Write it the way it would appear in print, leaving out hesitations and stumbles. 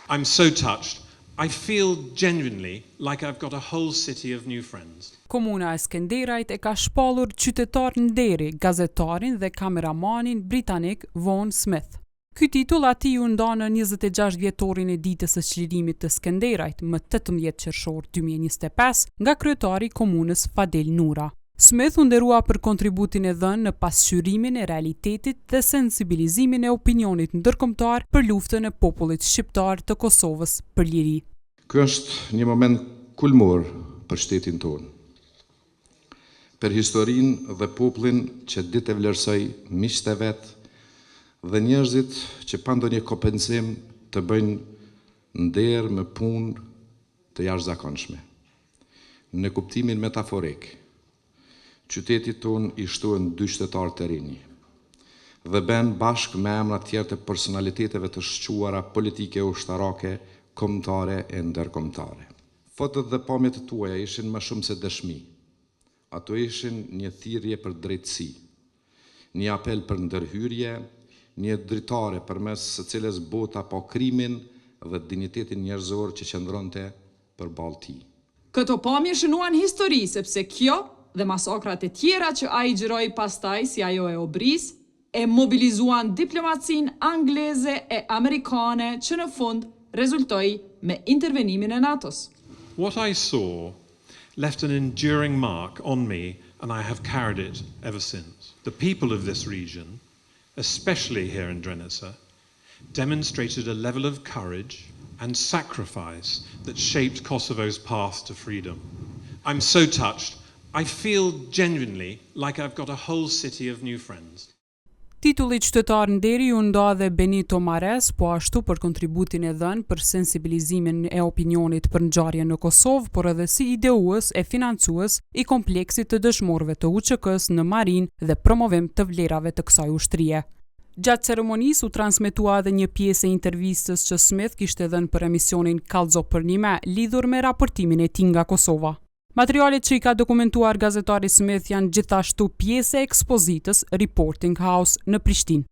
I'm so touched. I feel genuinely like I've got a whole city of new friends. Komuna e Skenderajt e ka shpallur qytetar nderi, gazetarin dhe kameramanin britanik Vaughan Smith. Ky titull atij u nda në 26 vjetorin e ditës së çlirimit të Skenderajt më 18 qershor 2025 nga kryetari i komunës Fadel Nura. Smith u nderua për kontributin e dhënë në pasqyrimin e realitetit dhe sensibilizimin e opinionit ndërkombëtar për luftën e popullit shqiptar të Kosovës për liri. Ky është një moment kulmor për shtetin tonë. Për historinë dhe popullin që ditë e vlerësoi miqtë e vet dhe njerëzit që pa ndonjë kompenzim të bëjnë nder me punë të jashtëzakonshme. Në kuptimin metaforik, qyteti tonë i shtohen 2 qytetarë të rinj dhe bën bashkë me emra të tjerë të personaliteteve të shquara politike, ushtarake, kombëtare e ndërkombëtare. Fotot dhe pamjet e tuaja ishin më shumë se dëshmi. Ato ishin një thirrje për drejtësi, një apel për ndërhyrje, një dritare përmes së cilës bota pa krimin dhe dinjitetin njerëzor që qëndronte përballë tij. Këto pamje shënuan histori sepse kjo dhe masakrat e tjera që ai gjëroi pastaj si ajo e Obris e mobilizuan diplomacinë angleze e amerikane që në fund rezultoi me intervenimin e NATO-s. What I saw left an enduring mark on me, and I have carried it ever since. The people of this region, especially here in Drenica, demonstrated a level of courage and sacrifice that shaped Kosovo's path to freedom. I'm so touched. I feel genuinely like I've got a whole city of new friends. Titulli qytetar nderi u nda dhe Benito Mares, po ashtu për kontributin e dhënë për sensibilizimin e opinionit për ngjarjen në Kosovë, por edhe si ideues e financues i kompleksit të dëshmorëve të UÇK-s në Marin dhe promovim të vlerave të kësaj ushtrie. Gjatë ceremonisë u transmetua edhe një pjesë e intervistës që Smith kishte dhënë për emisionin Kallëzo për një me, lidhur me raportimin e tij nga Kosova. Materialet që i ka dokumentuar gazetari Smith janë gjithashtu pjesë e ekspozitës Reporting House në Prishtinë.